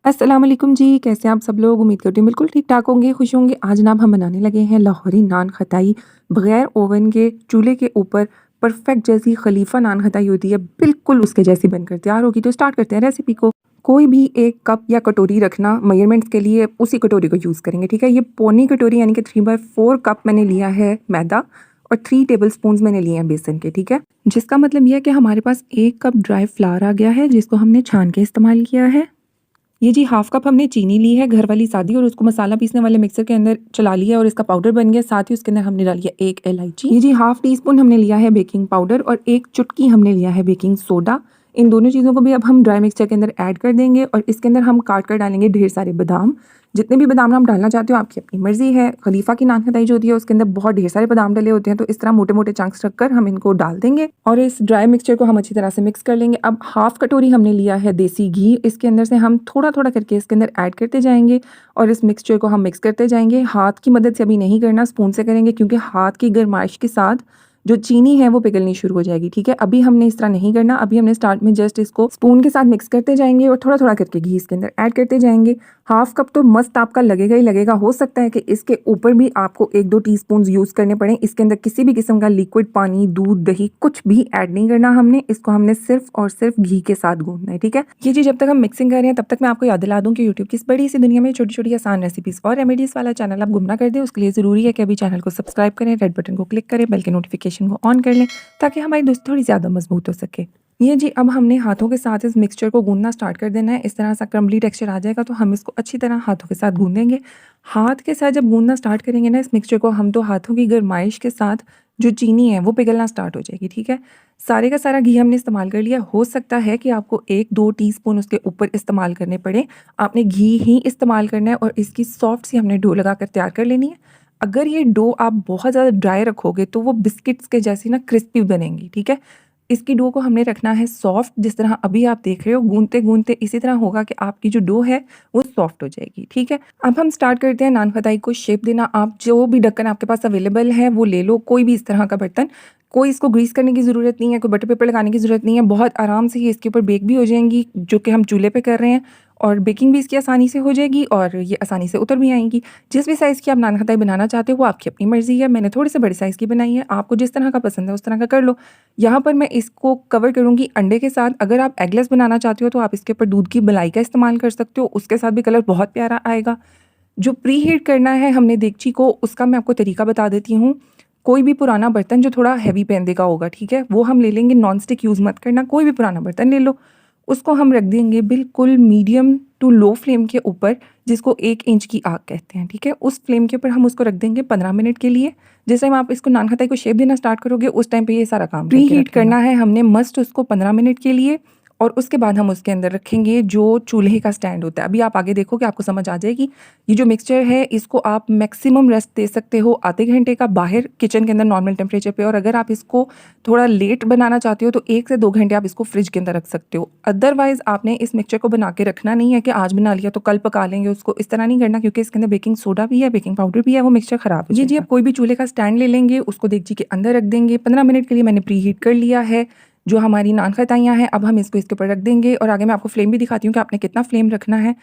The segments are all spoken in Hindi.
अस्सलाम वालेकुम जी, कैसे हैं आप सब लोग? उम्मीद करती हूँ बिल्कुल ठीक-ठाक होंगे, खुश होंगे। आज जनाब हम बनाने लगे हैं लाहौरी नान खटाई, बगैर ओवन के चूल्हे के ऊपर परफेक्ट जैसी खलीफा नान खटाई होती है, बिल्कुल उसके जैसी बनकर तैयार होगी। तो स्टार्ट करते हैं रेसिपी को। कोई भी एक कप या कटोरी रखना मेजरमेंट्स के लिए, उसी कटोरी को यूज़ करेंगे, ठीक है? ये पौनी कटोरी यानी कि 3/4 कप मैंने लिया है मैदा और 3 टेबल स्पून्स मैंने लिए हैं बेसन के, ठीक है? जिसका मतलब ये है कि हमारे पास 1 कप ड्राई फ्लावर आ गया है, जिसको हमने छान के इस्तेमाल किया है। ये जी हाफ कप हमने चीनी ली है घर वाली सादी, और उसको मसाला पीसने वाले मिक्सर के अंदर चला लिया और इसका पाउडर बन गया। साथ ही उसके अंदर हमने डाल लिया 1 इलायची। ये जी हाफ टी स्पून हमने लिया है बेकिंग पाउडर और 1 चुटकी हमने लिया है बेकिंग सोडा। इन दोनों चीज़ों को भी अब हम ड्राई मिक्सचर के अंदर ऐड कर देंगे और इसके अंदर हम काट कर डालेंगे ढेर सारे बादाम। जितने भी बादाम आप डालना चाहते हो आपकी अपनी मर्जी है। खलीफा की नान खटाई जो होती है उसके अंदर बहुत ढेर सारे बादाम डले होते हैं, तो इस तरह मोटे मोटे चंक्स रखकर हम इनको डाल देंगे और इस ड्राई मिक्सचर को हम अच्छी तरह से मिक्स कर लेंगे। अब हाफ कटोरी हमने लिया है देसी घी, इसके अंदर से हम थोड़ा थोड़ा करके इसके अंदर ऐड करते जाएंगे और इस मिक्सचर को हम मिक्स करते जाएंगे। हाथ की मदद से अभी नहीं करना, स्पून से करेंगे, क्योंकि हाथ की गर्माइश के साथ जो चीनी है वो पिघलनी शुरू हो जाएगी, ठीक है? अभी हमने इस तरह नहीं करना, अभी हमने स्टार्ट में जस्ट इसको स्पून के साथ मिक्स करते जाएंगे और थोड़ा थोड़ा करके घी इसके अंदर ऐड करते जाएंगे। हाफ कप तो मस्त आपका लगेगा ही लगेगा। हो सकता है कि इसके ऊपर भी आपको 1-2 टीस्पून यूज़ करने पड़े। इसके अंदर किसी भी किस्म का लिक्विड पानी, दूध, दही कुछ भी ऐड नहीं करना हमने। इसको हमने सिर्फ और सिर्फ घी के साथ गूंदना है, ठीक है? ये जी जब तक हम मिक्सिंग कर रहे हैं तब तक मैं आपको याद दिला दूं कि यूट्यूब की इस बड़ी सी दुनिया में छोटी छोटी आसान रेसिपीज़ और रेमेडीज़ वाला चैनल आप गुम ना कर दें। उसके लिए ज़रूरी है कि अभी चैनल को सब्सक्राइब करें, रेड बटन को क्लिक करें, बेल के नोटिफिकेशन को ऑन कर लें, ताकि हमारी दोस्ती थोड़ी ज़्यादा मजबूत हो सके। ये जी अब हमने हाथों के साथ इस मिक्सचर को गूंदना स्टार्ट कर देना है। इस तरह सा क्रम्बली टेक्सचर आ जाएगा तो हम इसको अच्छी तरह हाथों के साथ गूंदेंगे। हाथ के साथ जब गूंदना स्टार्ट करेंगे ना इस मिक्सचर को, हम तो हाथों की गर्माइश के साथ जो चीनी है वो पिघलना स्टार्ट हो जाएगी, ठीक है? सारे का सारा घी हमने इस्तेमाल कर लिया। हो सकता है कि आपको 1-2 टीस्पून उसके ऊपर इस्तेमाल करने पड़े। आपने घी ही इस्तेमाल करना है और इसकी सॉफ्ट सी हमने डो लगा कर तैयार कर लेनी है। अगर ये डो आप बहुत ज़्यादा ड्राई रखोगे तो वो बिस्किट्स के जैसी ना क्रिस्पी बनेंगी, ठीक है? इसकी डो को हमने रखना है सॉफ्ट, जिस तरह अभी आप देख रहे हो गूंदते गूंदते इसी तरह होगा कि आपकी जो डो है वो सॉफ्ट हो जाएगी, ठीक है? अब हम स्टार्ट करते हैं नान खटाई को शेप देना। आप जो भी ढक्कन आपके पास अवेलेबल है वो ले लो, कोई भी इस तरह का बर्तन। कोई इसको ग्रीस करने की ज़रूरत नहीं है, कोई बटर पेपर लगाने की ज़रूरत नहीं है। बहुत आराम से ये इसके ऊपर बेक भी हो जाएंगी, जो कि हम चूल्हे पे कर रहे हैं, और बेकिंग भी इसकी आसानी से हो जाएगी और ये आसानी से उतर भी आएंगी। जिस भी साइज़ की आप नान खटाई बनाना चाहते हो वो आपकी अपनी मर्ज़ी है। मैंने थोड़े से बड़े साइज़ की बनाई है, आपको जिस तरह का पसंद है उस तरह का कर लो। यहाँ पर मैं इसको कवर करूँगी अंडे के साथ। अगर आप एगलेस बनाना चाहते हो तो आप इसके ऊपर दूध की मलाई का इस्तेमाल कर सकते हो, उसके साथ भी कलर बहुत प्यारा आएगा। जो प्री हीट करना है हमने देगची को, उसका मैं आपको तरीका बता देती हूँ। कोई भी पुराना बर्तन जो थोड़ा हैवी पैन देगा होगा, ठीक है, वो हम ले लेंगे। नॉन स्टिक यूज़ मत करना, कोई भी पुराना बर्तन ले लो। उसको हम रख देंगे बिल्कुल मीडियम टू लो फ्लेम के ऊपर, जिसको 1 इंच की आग कहते हैं, ठीक है? उस फ्लेम के ऊपर हम उसको रख देंगे 15 मिनट के लिए। जिस टाइम आप इसको नान खटाई को शेप देना स्टार्ट करोगे उस टाइम पे ये सारा काम प्री हीट करना है हमने मस्ट उसको 15 मिनट के लिए। और उसके बाद हम उसके अंदर रखेंगे जो चूल्हे का स्टैंड होता है। अभी आप आगे देखोगे आपको समझ आ जाएगी। ये जो मिक्सचर है इसको आप मैक्सिमम रेस्ट दे सकते हो आधे घंटे का बाहर किचन के अंदर नॉर्मल टेम्परेचर पे, और अगर आप इसको थोड़ा लेट बनाना चाहते हो तो 1 से 2 घंटे आप इसको फ्रिज के अंदर रख सकते हो। अदरवाइज आपने इस मिक्सचर को बना के रखना नहीं है कि आज बना लिया तो कल पका लेंगे उसको, इस तरह नहीं करना, क्योंकि इसके अंदर बेकिंग सोडा भी है, बेकिंग पाउडर भी है, वो मिक्सचर खराब हो जाएगा। जी अब कोई भी चूल्हे का स्टैंड ले लेंगे, उसको देगची के अंदर रख देंगे। 15 मिनट के लिए मैंने प्री हीट कर लिया है जो हमारी नान खटाइयाँ हैं। अब हम इसको इसके ऊपर रख देंगे और आगे मैं आपको फ्लेम भी दिखाती हूँ कि आपने कितना फ्लेम रखना है।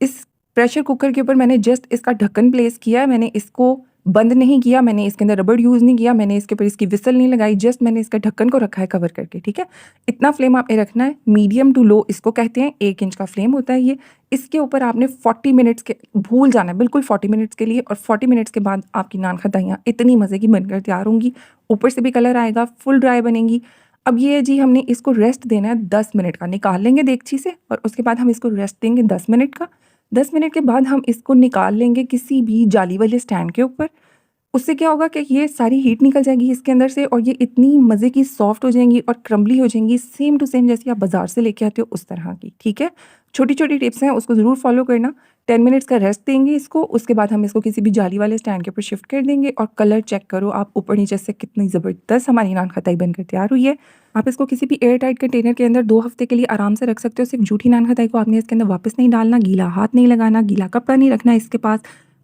इस प्रेशर कुकर के ऊपर मैंने जस्ट इसका ढक्कन प्लेस किया है, मैंने इसको बंद नहीं किया, मैंने इसके अंदर रबड़ यूज़ नहीं किया, मैंने इसके ऊपर इसकी विसल नहीं लगाई, जस्ट मैंने इसका ढक्कन को रखा है कवर करके, ठीक है? इतना फ्लेम आपने रखना है, मीडियम टू लो इसको कहते हैं। 1 इंच का फ्लेम होता है ये। इसके ऊपर आपने 40 मिनट्स के भूल जाना है, बिल्कुल 40 मिनट्स के लिए। और 40 मिनट्स के बाद आपकी नान खटाइयाँ इतनी मज़े की बनकर तैयार होंगी, ऊपर से भी कलर आएगा, फुल ड्राई बनेंगी। अब ये जी हमने इसको रेस्ट देना है 10 मिनट का। निकाल लेंगे देगची से और उसके बाद हम इसको रेस्ट देंगे 10 मिनट का। 10 मिनट के बाद हम इसको निकाल लेंगे किसी भी जाली वाले स्टैंड के ऊपर। उससे क्या होगा कि ये सारी हीट निकल जाएगी इसके अंदर से और ये इतनी मज़े की सॉफ्ट हो जाएंगी और क्रम्बली हो जाएंगी, सेम टू सेम जैसी आप बाज़ार से लेके आते हो उस तरह की, ठीक है? छोटी छोटी टिप्स हैं, उसको ज़रूर फॉलो करना। 10 मिनट्स का रेस्ट देंगे इसको, उसके बाद हम इसको किसी भी जाली वाले स्टैंड के ऊपर शिफ्ट कर देंगे। और कलर चेक करो आप ऊपर नीचे से, कितनी ज़बरदस्त हमारी नान खटाई बनकर तैयार हुई है। आप इसको किसी भी एयर टाइट कंटेनर के अंदर 2 हफ्ते के लिए आराम से रख सकते हो। सिर्फ जूठी नान खटाई को आपने इसके अंदर वापस नहीं डालना, गीला हाथ नहीं लगाना, गीला कपड़ा नहीं रखना इसके पास।